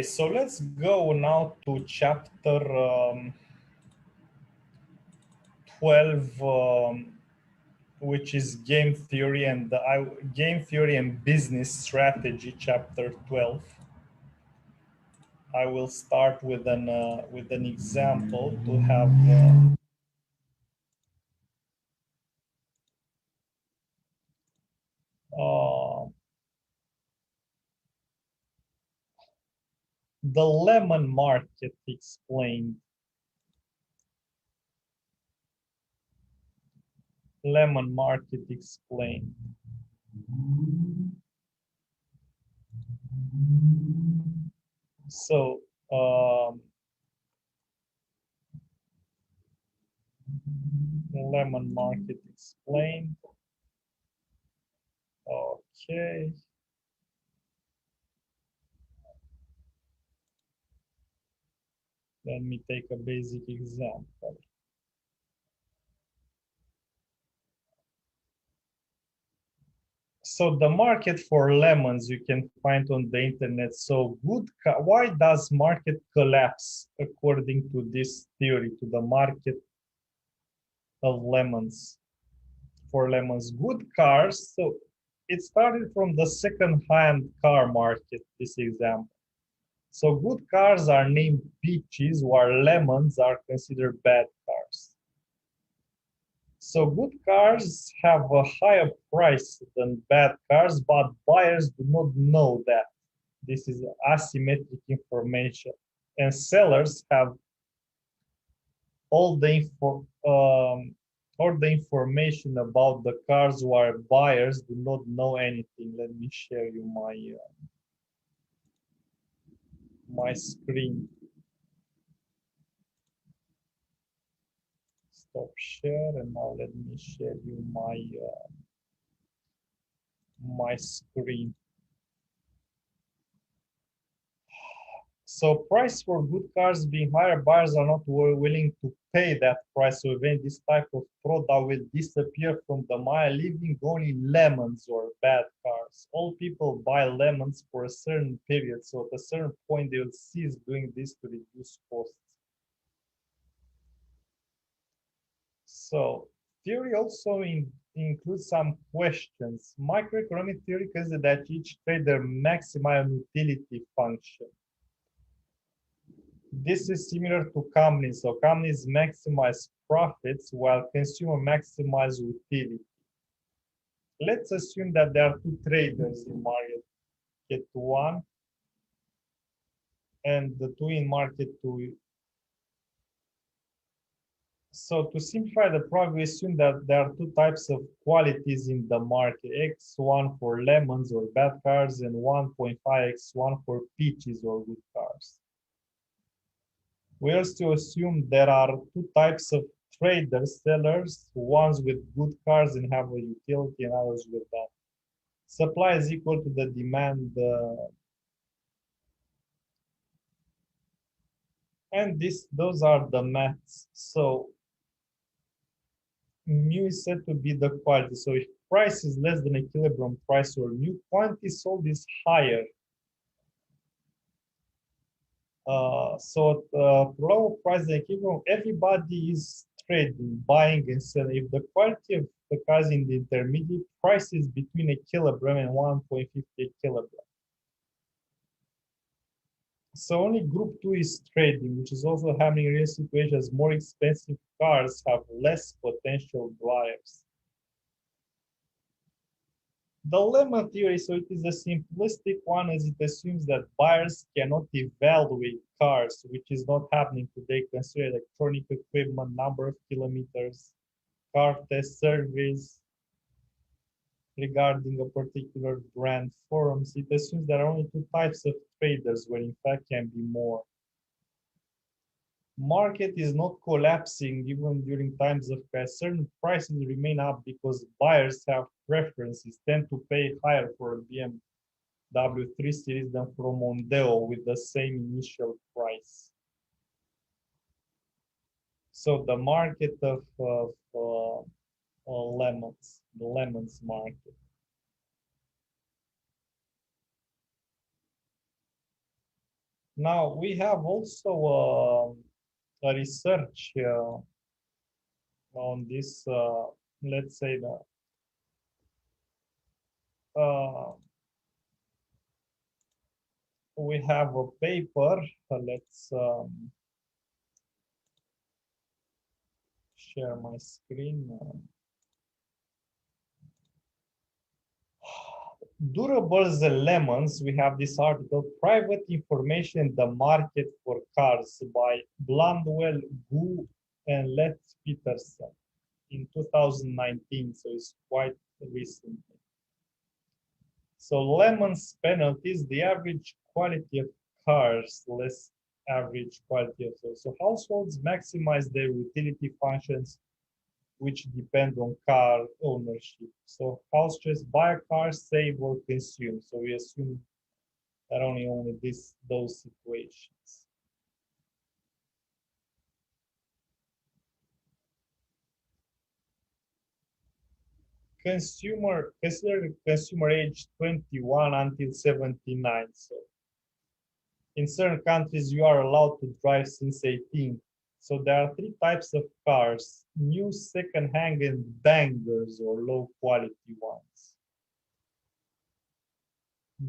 So let's go now to chapter 12, which is game theory and business strategy. Chapter 12. I will start with an example to have. The lemon market explained. Lemon market explained. So lemon market explained. Okay. Let me take a basic example. So the market for lemons you can find on the internet. So why does market collapse according to this theory, to the market of lemons, for lemons? Good cars, so it started from the second-hand car market, this example. So good cars are named peaches, while lemons are considered bad cars. So good cars have a higher price than bad cars, but buyers do not know that. This is asymmetric information. And sellers have all the information about the cars, while buyers do not know anything. Let me share you my screen. Stop share, and now let me share you my screen. So price for good cars being higher, buyers are not willing to pay that price. So even this type of product will disappear from the market, leaving only lemons or bad cars. All people buy lemons for a certain period. So at a certain point, they will cease doing this to reduce costs. So theory also includes some questions. Microeconomic theory considers that each trader maximizes utility function. This is similar to companies. So companies maximize profits while consumers maximize utility. Let's assume that there are two traders in market one and the two in market two. So to simplify the problem, we assume that there are two types of qualities in the market, X1 for lemons or bad cars and 1.5x1 for peaches or good cars. We also assume there are two types of traders, sellers, ones with good cars and have a utility and others with that. Supply is equal to the demand. And those are the maths. So mu is said to be the quality. So if price is less than a kilogram price or mu, quantity sold is higher. So lower price than a kilogram, everybody is trading, buying and selling. If the quality of the cars in the intermediate, price is between a kilogram and 1.50 kilogram. So only group 2 is trading, which is also happening in real situations. More expensive cars have less potential buyers. The lemma theory, so it is a simplistic one as it assumes that buyers cannot evaluate cars, which is not happening today. Consider electronic equipment, number of kilometers, car test surveys regarding a particular brand, forums. It assumes there are only two types of traders, where in fact can be more. Market is not collapsing even during times of crash. Certain prices remain up because buyers have preferences, tend to pay higher for a BMW 3 Series than for a Mondeo with the same initial price. So the market of lemons, the lemons market. Now we have also a research on this, let's say that we have a paper. Let's share my screen. Durables and lemons, we have this article, Private Information in the Market for Cars by Blandwell, Gu, and Let Peterson in 2019, so it's quite recent. So lemons penalties, the average quality of cars, less average quality of those. So households maximize their utility functions which depend on car ownership. So households buy a car, save or consume. So we assume that only those situations. Consider consumer age 21 until 79. So in certain countries, you are allowed to drive since 18. So there are three types of cars: new, second-hand, and bangers or low-quality ones.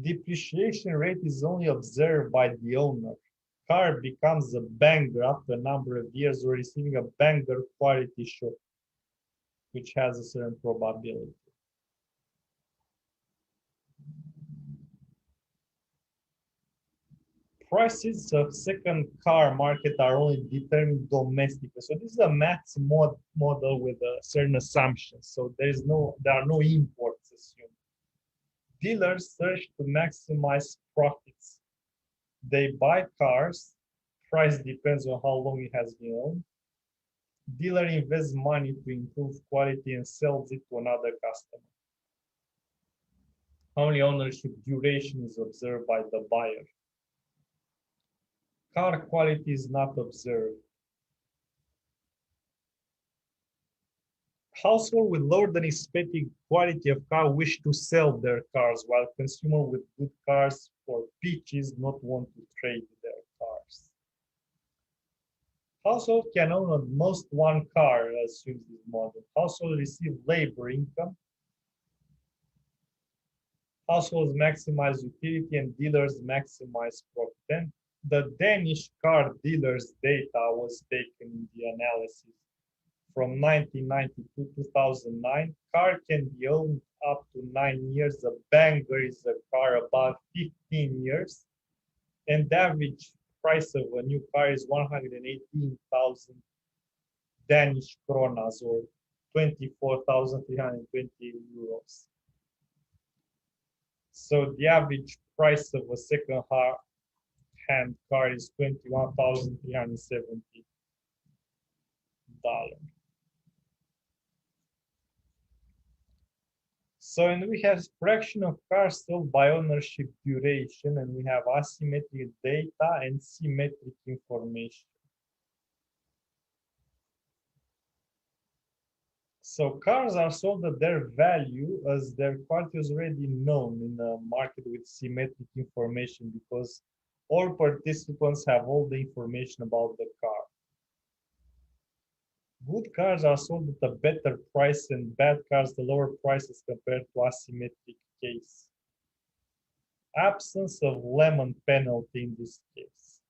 Depreciation rate is only observed by the owner. Car becomes a banger after a number of years or receiving a banger quality shock, which has a certain probability. Prices of second car market are only determined domestically. So this is a maths model with certain assumptions. So there are no imports assumed. Dealers search to maximize profits. They buy cars. Price depends on how long it has been owned. Dealer invests money to improve quality and sells it to another customer. Only ownership duration is observed by the buyer. Car quality is not observed. Household with lower than expected quality of car wish to sell their cars, while consumer with good cars or peaches not want to trade their cars. Household can own at most one car, assumes this model. Household receive labor income. Households maximize utility and dealers maximize profit. Then the Danish car dealers data was taken in the analysis. From 1990 to 2009, car can be owned up to 9 years. A banger is a car about 15 years. And the average price of a new car is 118,000 Danish kronas or 24,320 euros. So the average price of a second-hand car is $21,370. So, and we have fraction of cars sold by ownership duration, and we have asymmetric data and symmetric information. So cars are sold at their value as their quality is already known in a market with symmetric information because all participants have all the information about the car. Good cars are sold at a better price and bad cars the lower prices compared to asymmetric case. Absence of lemon penalty in this case.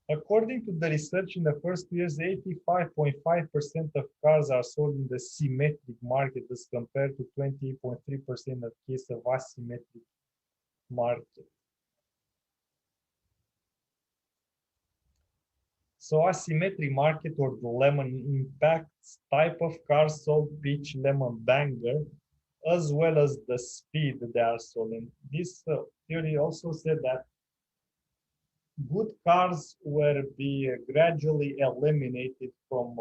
According to the research in the first 2 years, 85.5% of cars are sold in the symmetric market as compared to 28.3% of case of asymmetric market. So asymmetric market or the lemon impacts type of cars sold, peach, lemon, banger, as well as the speed they are sold. And this theory also said that good cars will be gradually eliminated from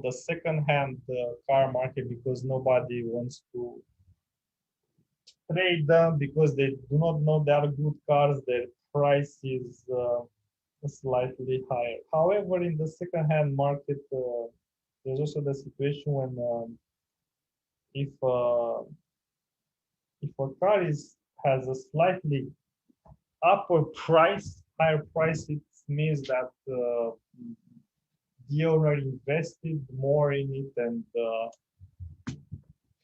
the second-hand car market because nobody wants to trade them because they do not know they are good cars. Their price is slightly higher. However, in the second-hand market, there's also the situation when if If a car has a slightly higher price, it means that the owner invested more in it, and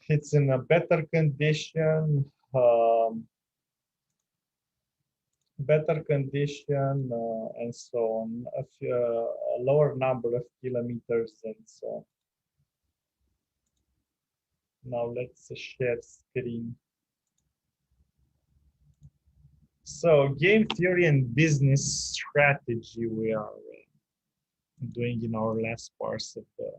it's in a better condition, and so on, a lower number of kilometers, and so on. Now let's share screen. So game theory and business strategy we are doing in our last parts of the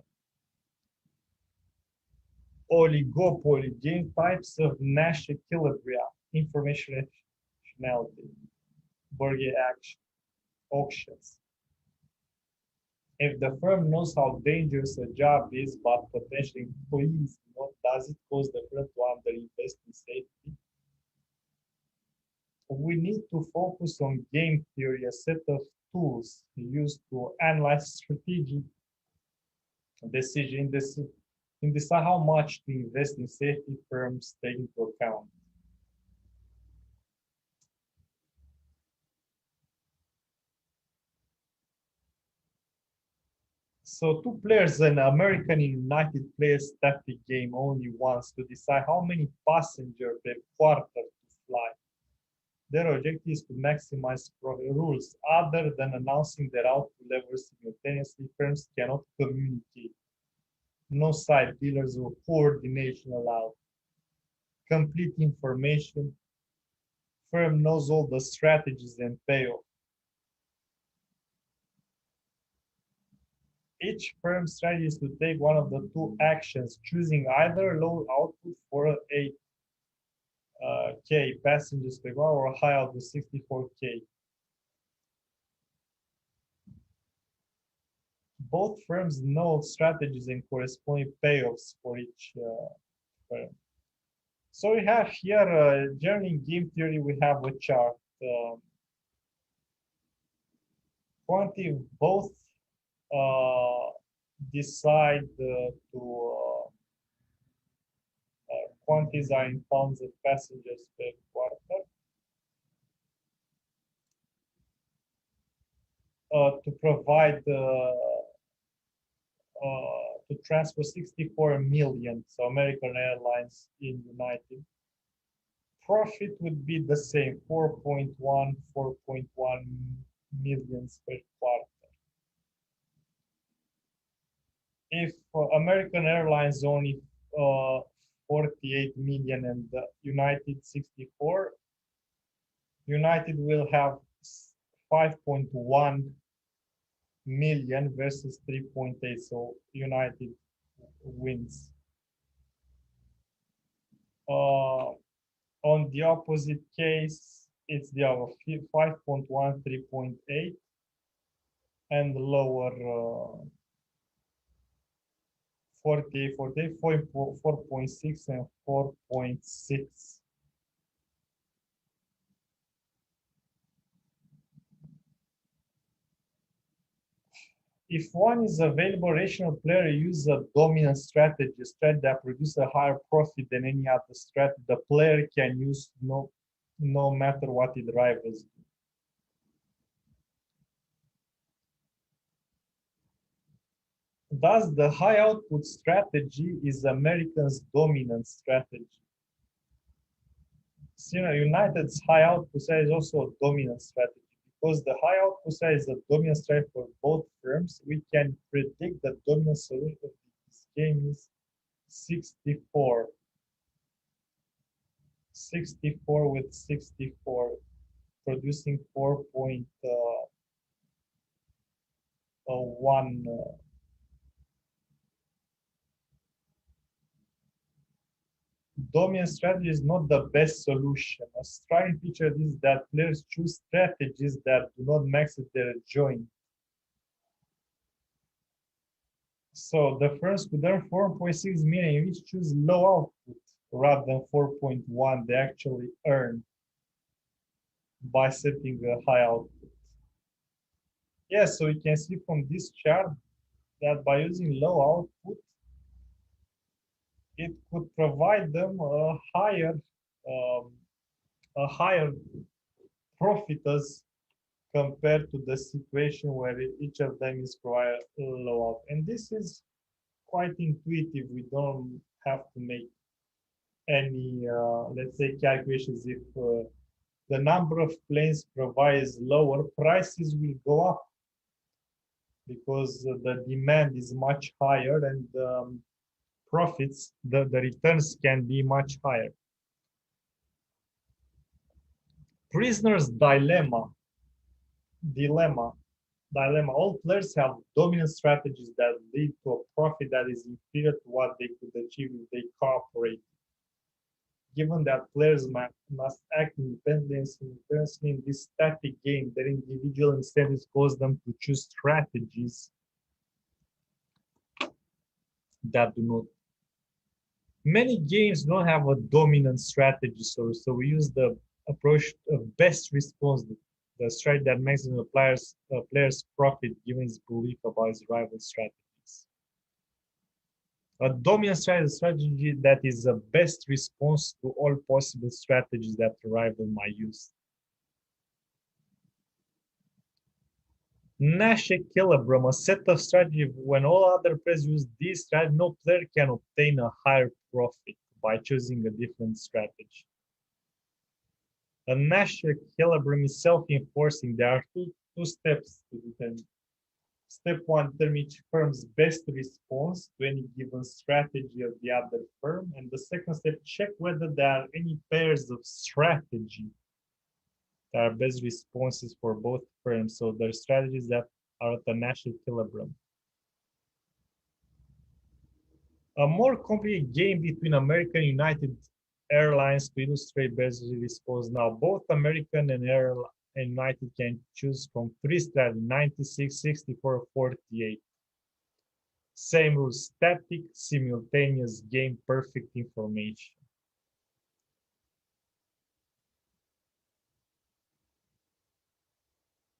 oligopoly, game types of Nash equilibria, information rationality, Borges auctions. If the firm knows how dangerous a job is, but potential employees, what does it cause the firm to underinvest in safety? We need to focus on game theory, a set of tools used to analyze strategic decisions and decide how much to invest in safety. Firms take into account. So two players, an American and United, play a static game only once to decide how many passengers per quarter to fly. Their objective is to maximize profit. Rules: other than announcing their output levels simultaneously, firms cannot communicate. No side dealers or coordination allowed. Complete information. Firm knows all the strategies and payoff. Each firm's strategy is to take one of the two actions, choosing either low output for 8K passengers per hour or high output 64K. Both firms know strategies and corresponding payoffs for each firm. So we have here, during game theory, we have a chart. Both decide quantities are in pounds of passengers per quarter. To provide to transfer 64 million, so American Airlines in United. Profit would be the same, 4.1 millions per quarter. If American Airlines only 48 million and United 64, United will have 5.1 million versus 3.8, so United wins. On the opposite case, it's the other 5.1, 3.8, and lower 48, 4.6 and 4.6. If one is available, rational player use a dominant strategy that produces a higher profit than any other strategy. The player can use no matter what its rivals do. Thus, the high output strategy is American's dominant strategy. So, United's high output strategy is also a dominant strategy. Because the high output strategy is a dominant strategy for both firms, we can predict the dominant solution of this game is 64. 64 with 64, producing 4.1. Dominant strategy is not the best solution. A striking feature is that players choose strategies that do not max their joint. So the firms could earn 4.6 million, each choose low output rather than 4.1 they actually earn by setting a high output. Yes, so you can see from this chart that by using low output, it could provide them a higher a higher profit as compared to the situation where each of them is provided low. And this is quite intuitive. We don't have to make any, let's say, calculations. If the number of planes provides lower, prices will go up because the demand is much higher and profits, the returns can be much higher. Prisoner's dilemma. All players have dominant strategies that lead to a profit that is inferior to what they could achieve if they cooperate. Given that players must act independently and simultaneously in this static game, their individual incentives cause them to choose strategies that do not. Many games don't have a dominant strategy, so we use the approach of best response, the strategy that maximizes the player's profit given his belief about his rival strategies. A dominant strategy that is the best response to all possible strategies that the rival might use. Nash equilibrium, a set of strategies when all other players use this strategy, no player can obtain a higher profit by choosing a different strategy. A Nash equilibrium is self-enforcing. There are two steps to determine. Step one, determine each firm's best response to any given strategy of the other firm. And the second step, check whether there are any pairs of strategy that are best responses for both firms. So there are strategies that are at the Nash equilibrium. A more complicated game between American and United Airlines to illustrate best response. Now, both American and United can choose from three strategies: 96, 64, 48. Same rules: static, simultaneous game, perfect information.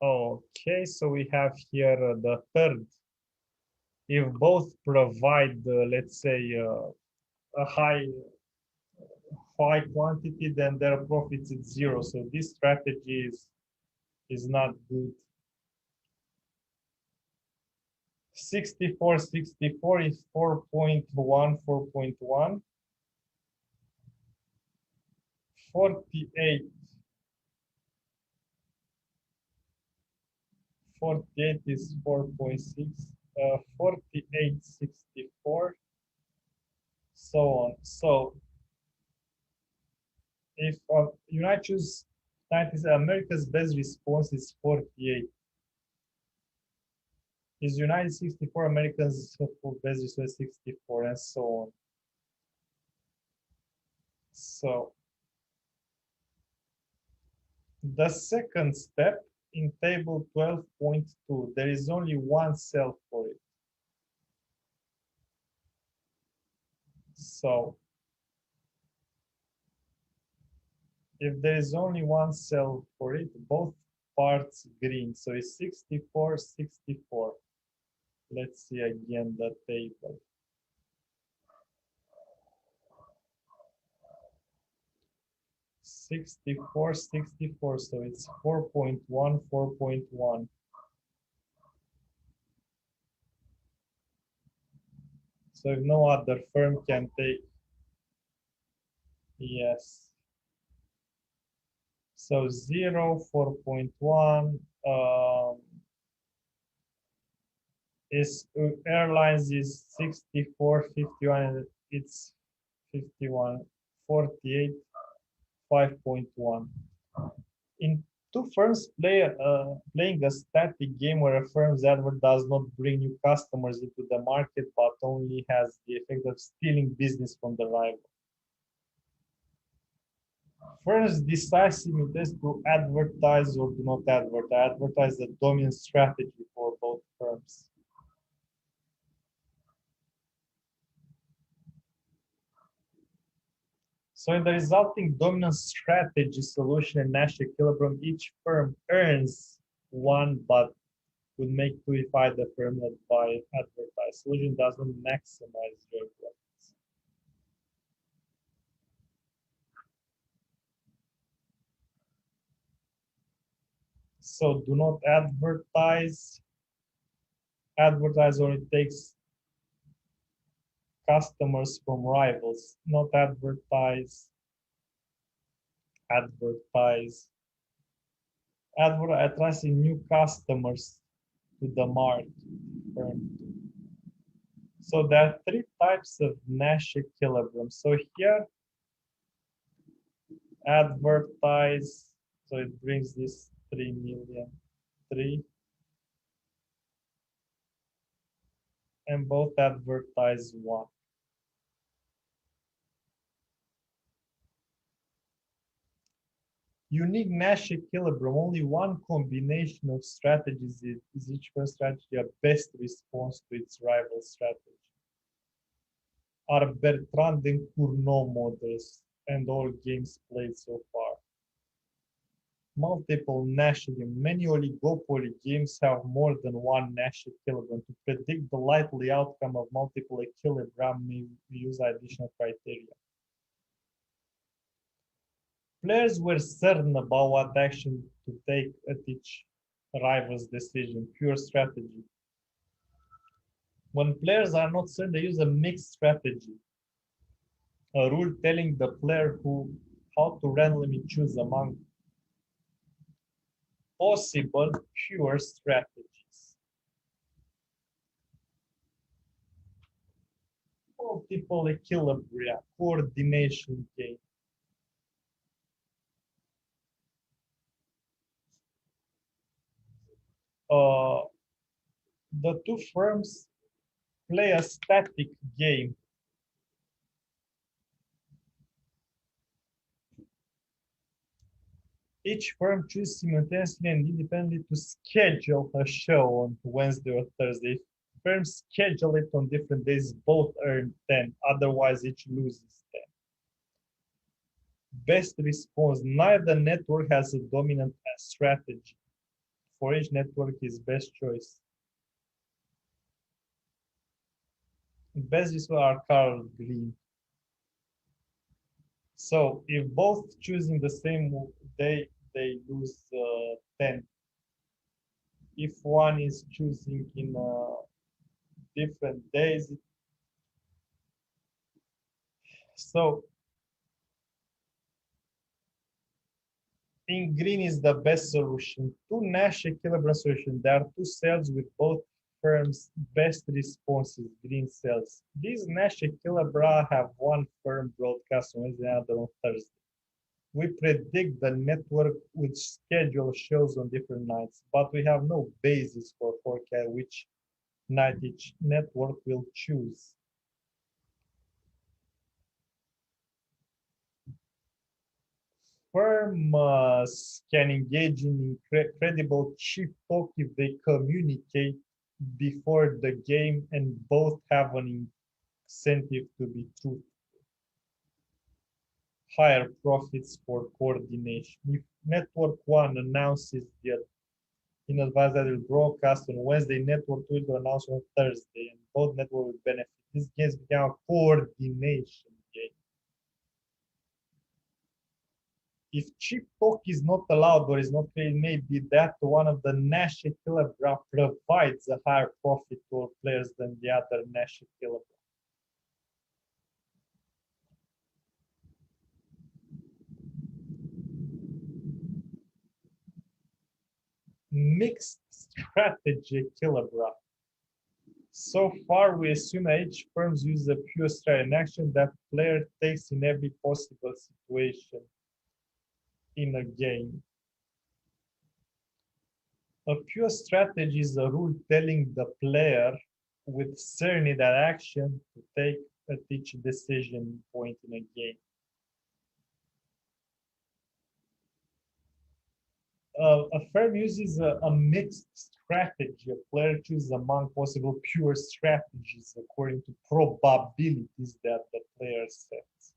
Okay, so we have here the third. If both provide, let's say, a high quantity, then their profits is zero. So this strategy is not good. 64 is 4.1, 4.1. 48 is 4.6. 48, 64, so on. So if United choose 90, America's best response is 48. Is United 64, Americans best response 64, and so on. So the second step in table 12.2, there is only one cell for it. So if there is only one cell for it, both parts green. So it's 64, 64. Let's see again the table. Sixty-four, 64, so it's 4.1, 4.1. So if no other firm can take, yes. So 0, 4.1 is airlines is 64, 51, and it's 51, 48, 5.1. In two firms playing a static game where a firm's advert does not bring new customers into the market, but only has the effect of stealing business from the rival. Firms decide simultaneously to advertise or do not advertise. Advertise the dominant strategy for both firms. So in the resulting dominant strategy solution in Nash equilibrium, each firm earns one, but would make 2 if either firm that by advertised. Solution doesn't maximize your profits. So do not advertise. Advertise only takes customers from rivals, not advertise. Advertise. Attracting new customers to the market. So there are three types of Nash kilograms. So here, advertise. So it brings this 3 million, 3. And both advertise 1. Unique Nash equilibrium, only one combination of strategies is each first strategy a best response to its rival strategy. Are Bertrand and Cournot models and all games played so far. Multiple Nash games. Many oligopoly games have more than one Nash equilibrium. To predict the likely outcome of multiple equilibrium, we use additional criteria. Players were certain about what action to take at each rival's decision, pure strategy. When players are not certain, they use a mixed strategy, a rule telling the player how to randomly choose among possible pure strategies. Multiple equilibria, coordination game. The two firms play a static game. Each firm chooses simultaneously and independently to schedule a show on Wednesday or Thursday. Firms schedule it on different days, both earn 10, otherwise each loses 10. Best response, neither network has a dominant strategy. For each network is best choice. Best response are Carl Green. So if both choosing the same day, they lose 10. If one is choosing in different days, so in green is the best solution. Two Nash equilibrium solution. There are two cells with both firms' best responses, green cells. These Nash equilibria have one firm broadcast on Wednesday and another on Thursday. We predict the network which schedule shows on different nights, but we have no basis for forecast which night each network will choose. Firms can engage in incredible cheap talk if they communicate before the game and both have an incentive to be truthful. Higher profits for coordination. If Network 1 announces in advance that it will broadcast on Wednesday, Network 2 will announce on Thursday, and both networks will benefit. This games become a coordination game. If cheap talk is not allowed or is not created, it may be that one of the Nash equilibria provides a higher profit to all players than the other Nash equilibria. Mixed strategy equilibria. So far, we assume that each firm uses a pure strategy, an action that player takes in every possible situation in a game. A pure strategy is a rule telling the player with certainty that action to take at each decision point in a game. A firm uses a mixed strategy. A player chooses among possible pure strategies according to probabilities that the player sets.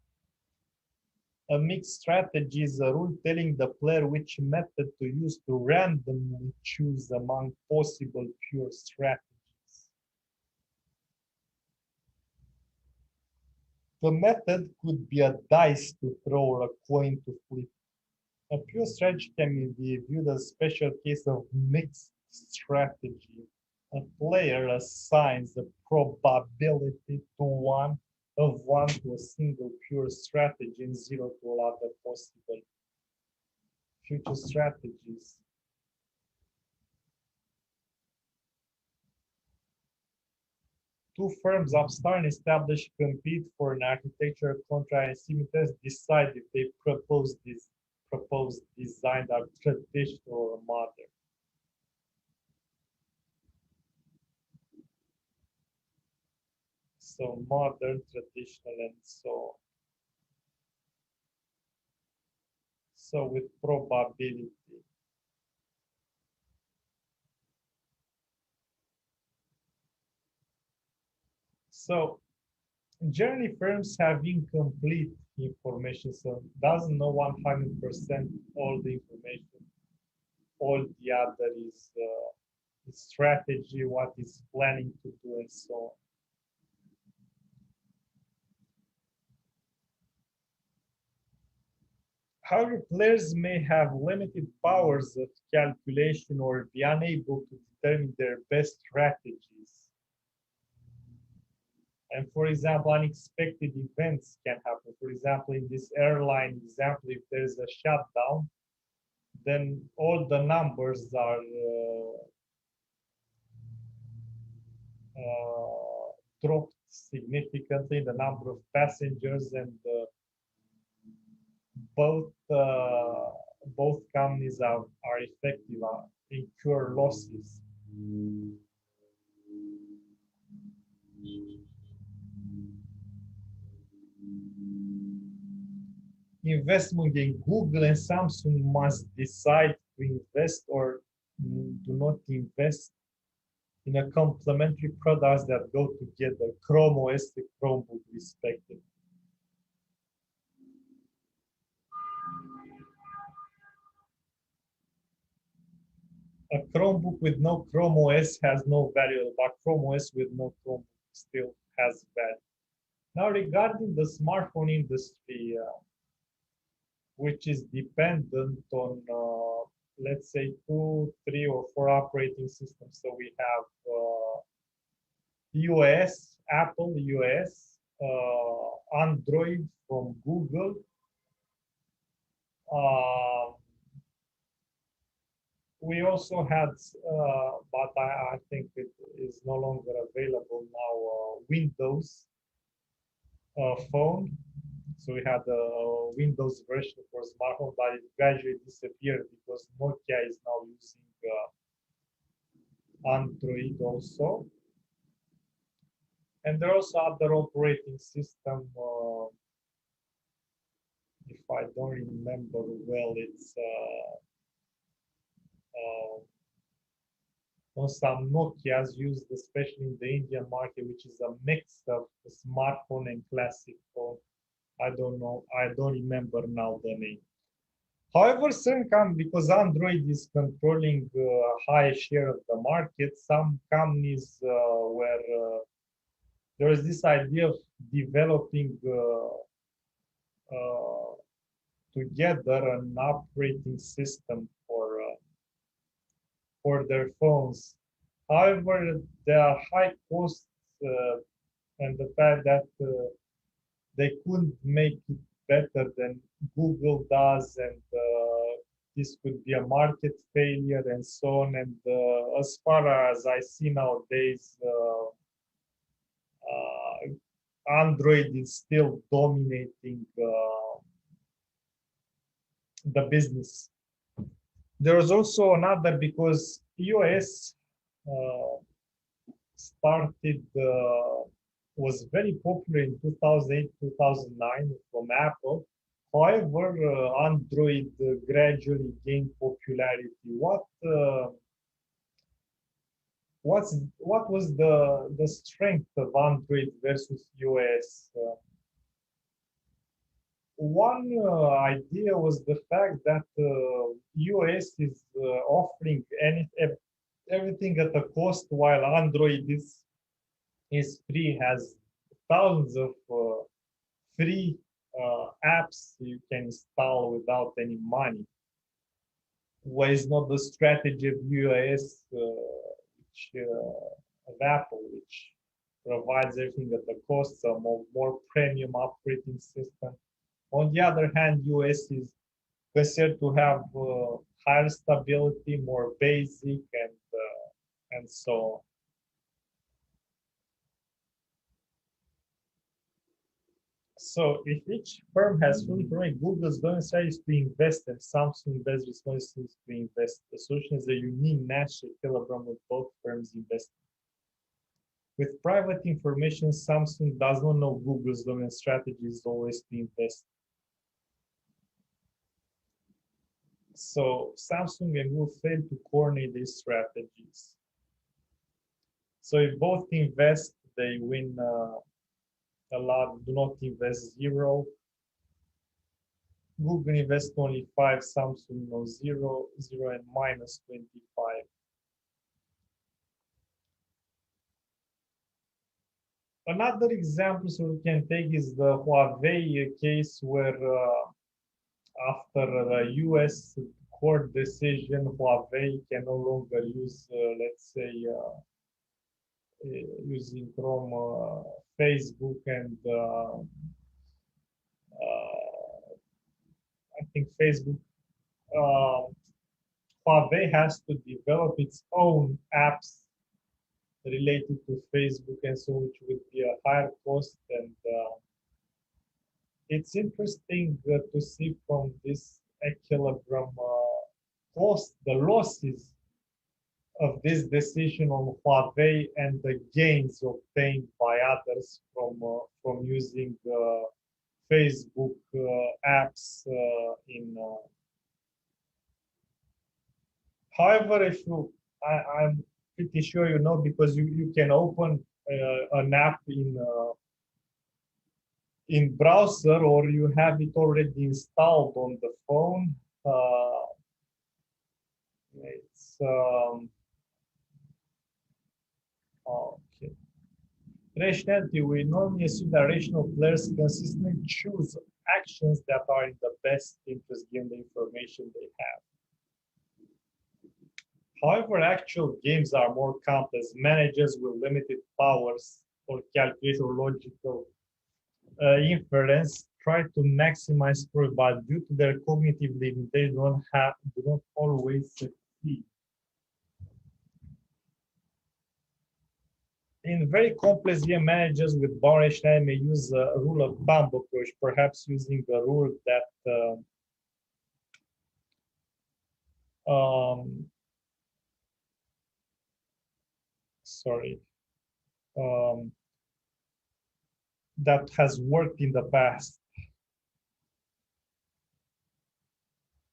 A mixed strategy is a rule telling the player which method to use to randomly choose among possible pure strategies. The method could be a dice to throw or a coin to flip. A pure strategy can be viewed as a special case of mixed strategy. A player assigns the probability of one to a single pure strategy and zero to all other possible future strategies. Two firms, upstart and established, compete for an architectural contract, and scimitars decide if they proposed design are traditional or modern. So modern, traditional, and so with probability. So generally firms have incomplete information, so doesn't know 100% all the information. All the other is strategy, what is planning to do, and so on. However, players may have limited powers of calculation or be unable to determine their best strategies. And for example, unexpected events can happen. For example, in this airline example, if there's a shutdown, then all the numbers are dropped significantly, the number of passengers, and both companies are effective, incur losses. Investment in Google and Samsung must decide to invest or do not invest in a complementary products that go together, Chrome OS and Chromebook respectively. A Chromebook with no Chrome OS has no value, but Chrome OS with no Chromebook still has value. Now, regarding the smartphone industry, which is dependent on, let's say, 2, 3, or 4 operating systems. So we have iOS, Apple iOS, Android from Google. We also had, but I think it is no longer available now, Windows phone. So we had a Windows version for smartphone, but it gradually disappeared because Nokia is now using Android also. And there are also other operating system. If I don't remember well, it's some Nokias used, especially in the Indian market, which is a mix of the smartphone and classic phone. I don't know. I don't remember now the name. However, because Android is controlling a high share of the market, some companies were there is this idea of developing together an operating system for their phones. However, there are high costs and the fact that they couldn't make it better than Google does, and this could be a market failure and so on. And as far as I see nowadays, Android is still dominating the business. There was also another, because iOS was very popular in 2008, 2009 from Apple. However, Android gradually gained popularity. What was the strength of Android versus iOS? One idea was the fact that iOS is offering everything at a cost, while Android is free, has thousands of free apps you can install without any money. what is not the strategy of US, of Apple, which provides everything at the cost of a more premium operating system. On the other hand, US is considered to have higher stability, more basic, and so on. So if each firm has fully information, Google's going to say is to invest and Samsung best response is to invest. The solution is a unique national equilibrium with both firms investing. With private information, Samsung does not know Google's dominant strategy is always to invest. So Samsung and Google fail to coordinate these strategies. So if both invest, they win a lot. Do not invest 0. Google invest only 5, Samsung no 0, 0 and minus 25. Another example so we can take is the Huawei case where after the US court decision, Huawei can no longer use, let's say, using Chrome, Facebook, and I think Facebook, Huawei has to develop its own apps related to Facebook, and so which would be a higher cost. And it's interesting to see from this equilibrium cost, the losses of this decision on Huawei and the gains obtained by others from using Facebook apps in. However, if you, I'm pretty sure you know, because you can open an app in browser, or you have it already installed on the phone. It's okay. Rationality. We normally assume that rational players consistently choose actions that are in the best interest given the information they have. However, actual games are more complex. Managers with limited powers or calculate or logical inference try to maximize profit, but due to their cognitive limitations, they do not always succeed. In very complex game, managers with bound rationality may use a rule of thumb approach, perhaps using the rule that that has worked in the past.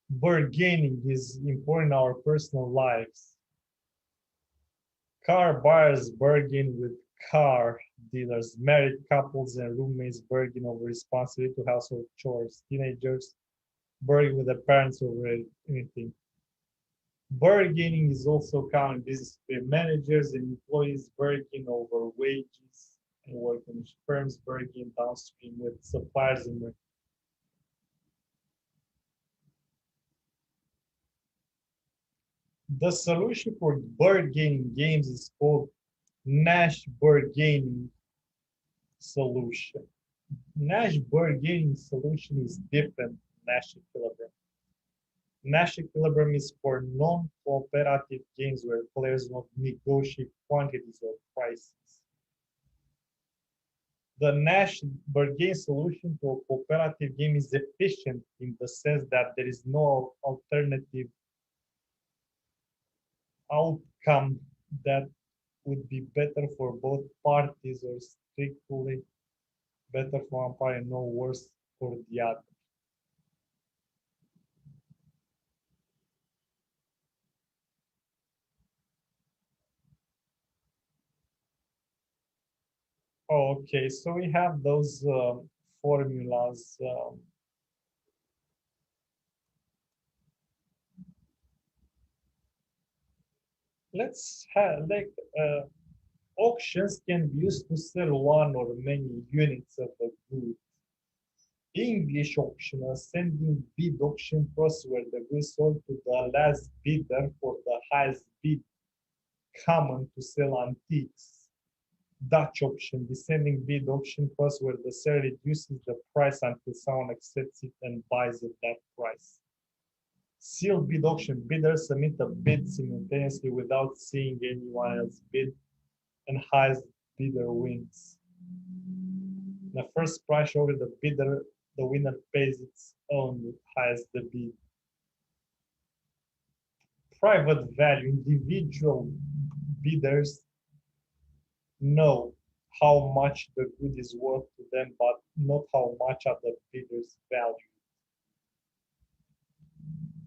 Bargaining is important in our personal lives. Car buyers bargain with car dealers. Married couples and roommates bargain over responsibility to household chores. Teenagers bargain with their parents over anything. Bargaining is also common in business where managers and employees bargain over wages and work, and firms bargain downstream with suppliers and the solution for bargaining games is called Nash bargaining solution. Nash bargaining solution is different than Nash equilibrium. Nash equilibrium is for non-cooperative games where players do not negotiate quantities or prices. The Nash bargain solution to a cooperative game is efficient in the sense that there is no alternative outcome that would be better for both parties or strictly better for one party and no worse for the other. Okay, so we have those formulas. Let's have auctions can be used to sell one or many units of a good. English auction, ascending bid auction process where the goods sold to the last bidder for the highest bid, common to sell antiques. Dutch auction, descending bid auction process where the seller reduces the price until someone accepts it and buys at that price. Sealed bid auction, bidders submit a bid simultaneously without seeing anyone else bid, and highest bidder wins. The first price over the bidder, the winner pays its own with highest the bid. Private value, individual bidders know how much the good is worth to them, but not how much other bidders value.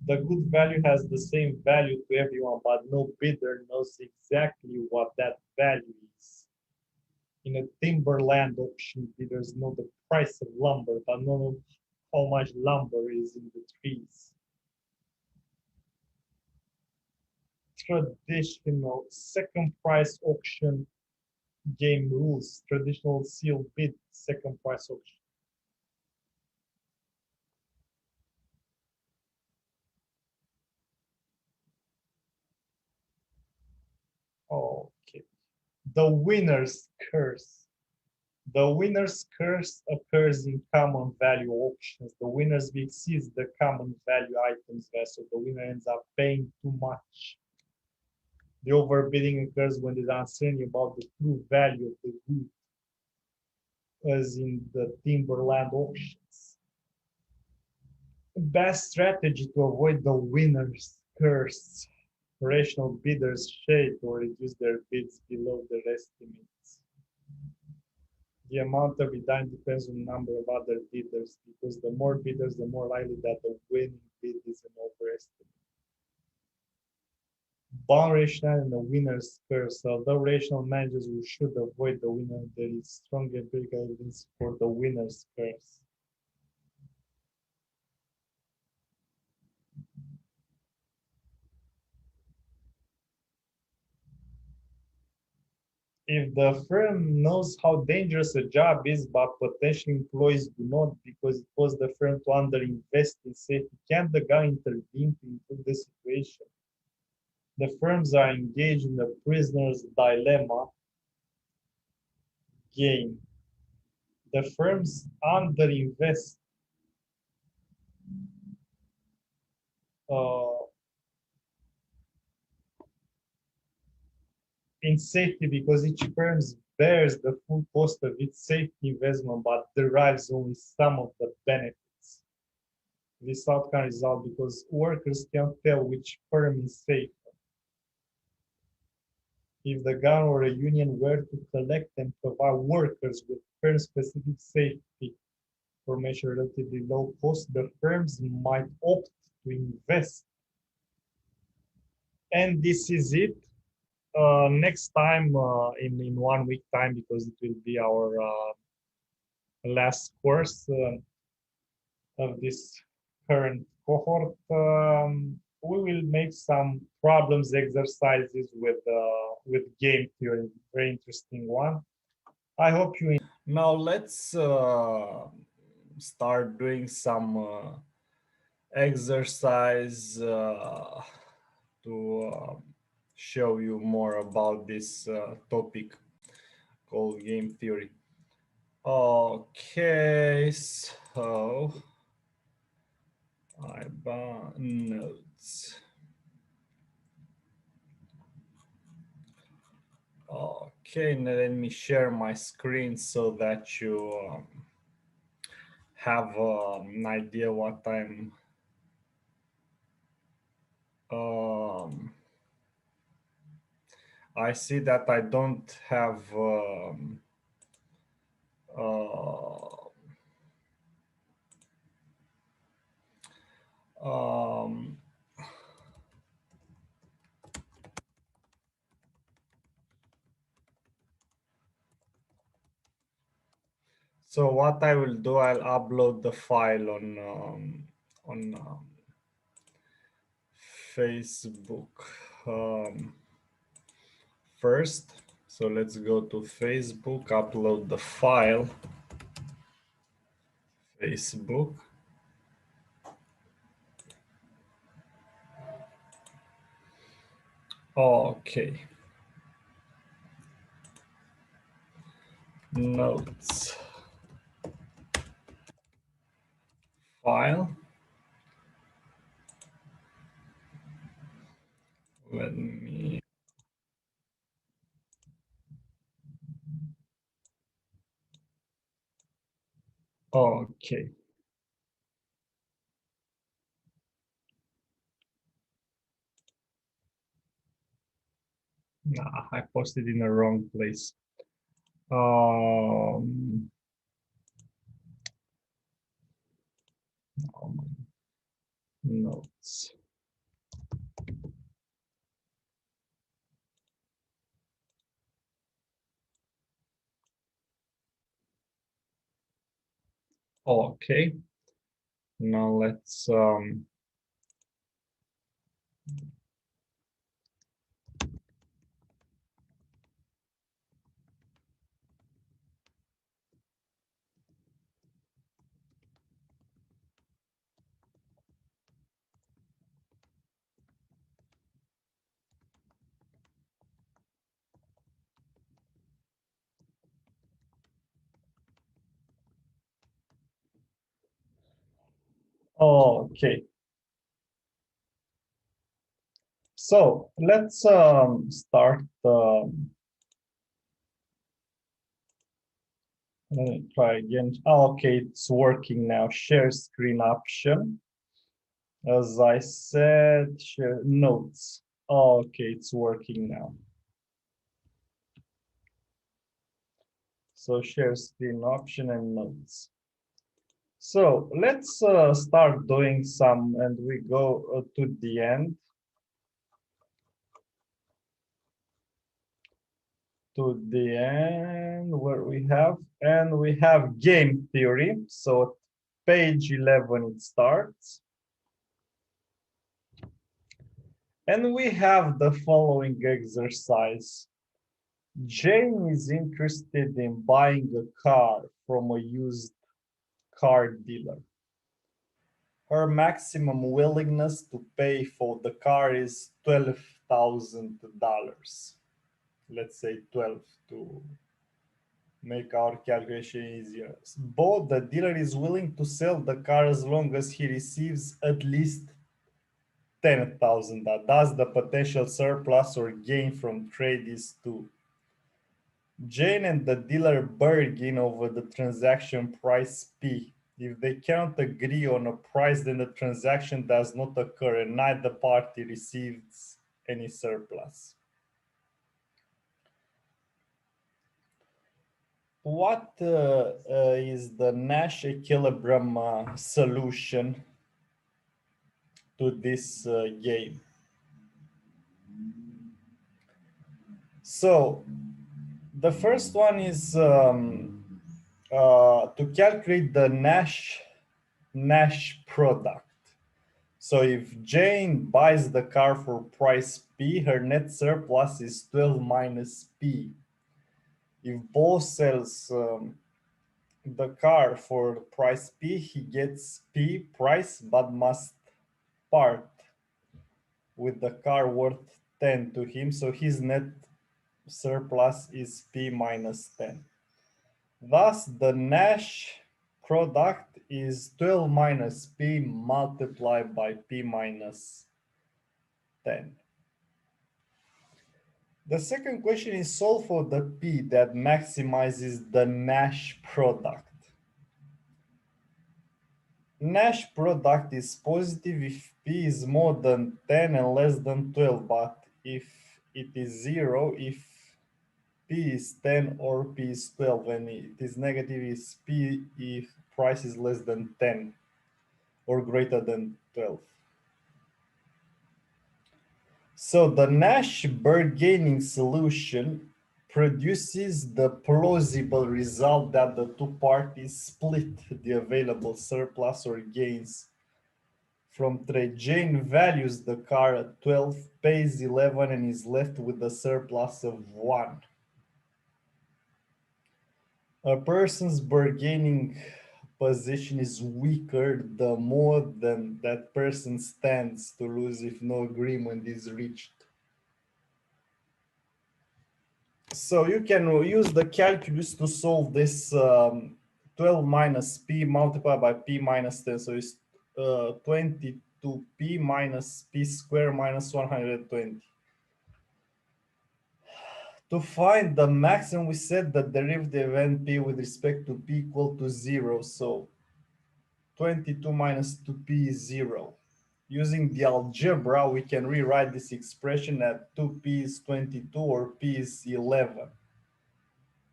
The good value has the same value to everyone, but no bidder knows exactly what that value is. In a timberland auction, bidders know the price of lumber, but not know how much lumber is in the trees. Traditional second price auction game rules. Traditional sealed bid, second price auction. Okay. The winner's curse. The winner's curse occurs in common value auctions. The winner's bid exceeds the common value items there, so the winner ends up paying too much. The overbidding occurs when there's uncertainty about the true value of the good, as in the timberland auctions. The best strategy to avoid the winner's curse: rational bidders shade or reduce their bids below their estimates. The amount of return depends on the number of other bidders, because the more bidders, the more likely that the winning bid is an overestimate. Bound rational and the winner's curse. Although rational managers who should avoid the winner, there is strong empirical evidence for the winner's curse. If the firm knows how dangerous a job is, but potential employees do not because it caused the firm to underinvest in safety, can the guy intervene to improve the situation? The firms are engaged in the prisoner's dilemma game. The firms underinvest in safety because each firm bears the full cost of its safety investment but derives only some of the benefits. This outcome results because workers can't tell which firm is safe. If the government or a union were to collect and provide workers with firm-specific safety information relatively low cost, the firms might opt to invest. And this is it. Next time, in 1 week time, because it will be our last course of this current cohort, we will make some problems exercises with game theory. Very interesting one. I hope you. Now let's start doing some exercise to show you more about this topic called game theory. Okay, so notes. Okay, now let me share my screen so that you have an idea what I'm I see that I don't have so what I will do, I'll upload the file on Facebook first. So let's go to Facebook, upload the file. Facebook. Okay. Notes. File. Let me. Okay. Nah, I posted in the wrong place. Notes. Okay. Now let's okay. So let's start. Let me try again. Okay, it's working now. Share screen option. As I said, share notes. Okay, it's working now. So share screen option and notes. So let's start doing some, and we go to the end. To the end where we have game theory. So page 11 it starts. And we have the following exercise. Jane is interested in buying a car from a used car dealer. Her maximum willingness to pay for the car is $12,000. Let's say 12 to make our calculation easier. Both the dealer is willing to sell the car as long as he receives at least 10,000. Thus, the potential surplus or gain from trade is 2. Jane and the dealer bargain over the transaction price P. If they cannot agree on a price, then the transaction does not occur and neither party receives any surplus. What is the Nash equilibrium solution to this game? So the first one is to calculate the Nash product. So if Jane buys the car for price P, her net surplus is 12 minus P. If Bo sells the car for price P, he gets P price, but must part with the car worth 10 to him. So his net surplus is P minus 10. Thus, the Nash product is 12 minus P multiplied by P minus 10. The second question is solve for the P that maximizes the Nash product. Nash product is positive if P is more than 10 and less than 12, but if it is 0, if P is 10 or P is 12, and it is negative is P if price is less than 10 or greater than 12. So the Nash bargaining solution produces the plausible result that the two parties split the available surplus or gains from trade. Jane values the car at 12, pays 11, and is left with a surplus of 1. A person's bargaining position is weaker, the more than that person stands to lose if no agreement is reached. So you can use the calculus to solve this 12 minus p multiplied by p minus 10. So it's 22p minus p squared minus 120. To find the maximum, we set the derivative of np with respect to p equal to 0. So 22 minus 2p is 0. Using the algebra, we can rewrite this expression at 2p is 22 or p is 11,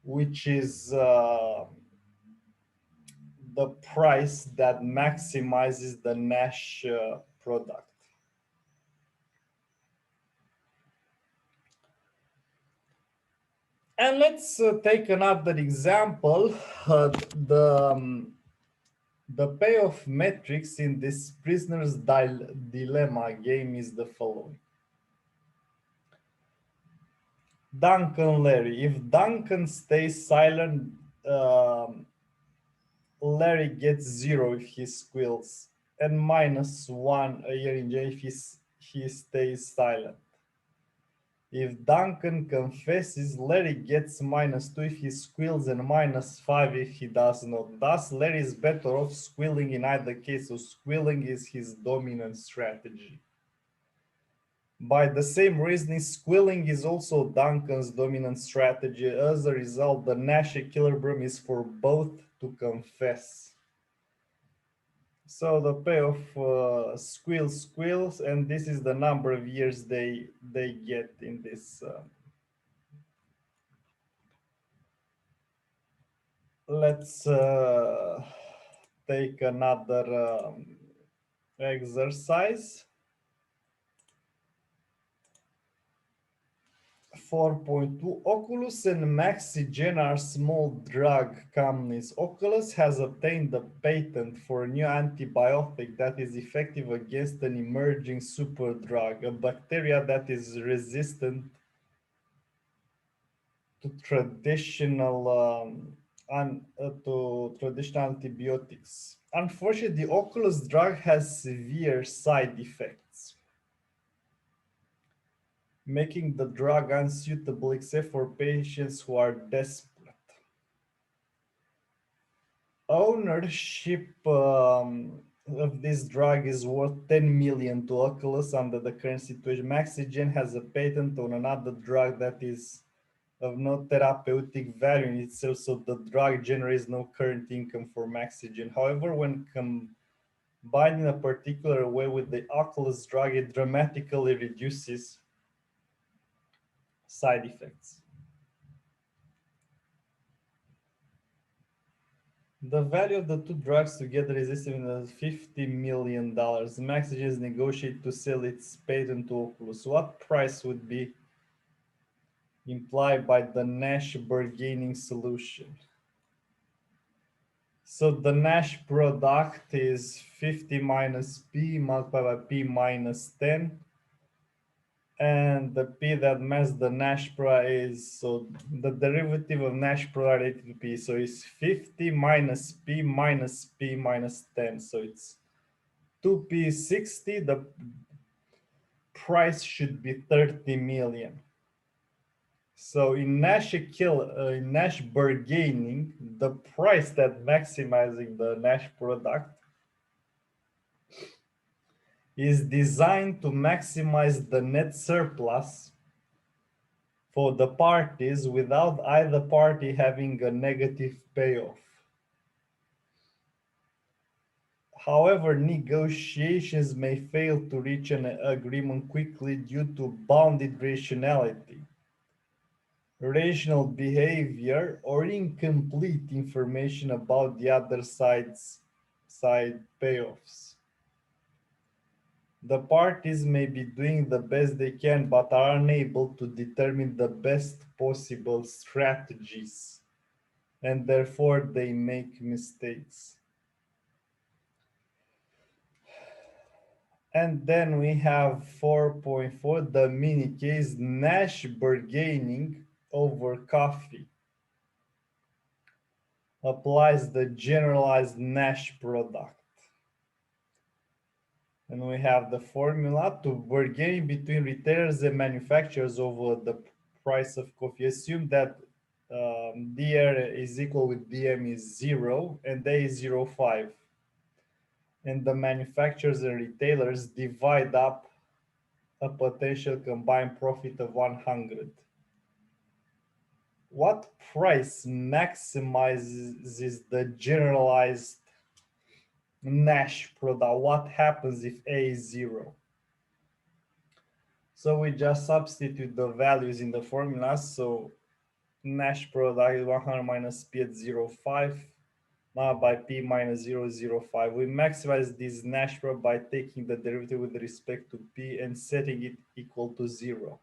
which is the price that maximizes the Nash product. And let's take another example. The payoff matrix in this prisoner's dilemma game is the following. Duncan, Larry. If Duncan stays silent, Larry gets 0 if he squeals, and -1 a year in jail if he stays silent. If Duncan confesses, Larry gets -2 if he squeals and -5 if he does not. Thus, Larry is better off squealing in either case, so squealing is his dominant strategy. By the same reasoning, squealing is also Duncan's dominant strategy. As a result, the Nash equilibrium is for both to confess. So the payoff squeals, and this is the number of years they get in this. Let's take another exercise. 4.2. Oculus and Maxigen are small drug companies. Oculus has obtained a patent for a new antibiotic that is effective against an emerging superdrug, a bacteria that is resistant to traditional antibiotics. Unfortunately, the Oculus drug has severe side effects, making the drug unsuitable except for patients who are desperate. Ownership of this drug is worth 10 million to Oculus under the current situation. Maxigen has a patent on another drug that is of no therapeutic value in itself, so the drug generates no current income for Maxigen. However, when combined in a particular way with the Oculus drug, it dramatically reduces side effects. The value of the two drugs together is estimated at $50 million. Maxigen is negotiated to sell its patent to Oculus. What price would be implied by the Nash bargaining solution? So the Nash product is 50 minus P multiplied by P minus 10. And the P that matches the Nash product is, so the derivative of Nash product related to P. So it's 50 minus P minus P minus 10. So it's 2P 60. The price should be 30 million. So in Nash bargaining, the price that maximizing the Nash product is designed to maximize the net surplus for the parties without either party having a negative payoff. However, negotiations may fail to reach an agreement quickly due to bounded rationality, rational behavior, or incomplete information about the other side's payoffs. The parties may be doing the best they can, but are unable to determine the best possible strategies, and therefore they make mistakes. And then we have 4.4, the mini case, Nash bargaining over coffee. applies the generalized Nash product. And we have the formula to bargain between retailers and manufacturers over the price of coffee. Assume that DR is equal with DM is 0 and A is 0.5. And the manufacturers and retailers divide up a potential combined profit of 100. What price maximizes the generalized Nash product? What happens if A is 0? So we just substitute the values in the formula. So Nash product is 100 minus P at 0.5 by P minus 0.05. We maximize this Nash product by taking the derivative with respect to P and setting it equal to 0.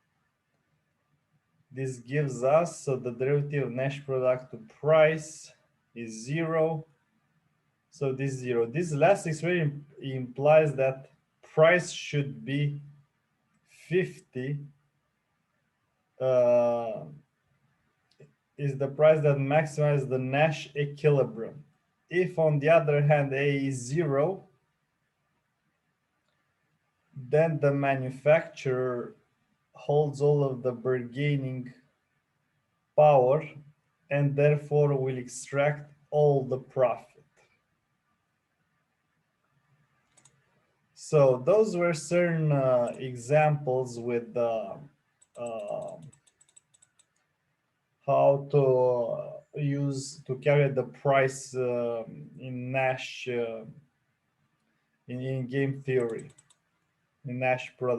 This gives us, so the derivative of Nash product to price is 0. So this 0. This last expression implies that price should be 50 is the price that maximizes the Nash equilibrium. If, on the other hand, A is 0, then the manufacturer holds all of the bargaining power and therefore will extract all the profit. So those were certain examples with how to use to calculate the price in Nash in game theory, in Nash product.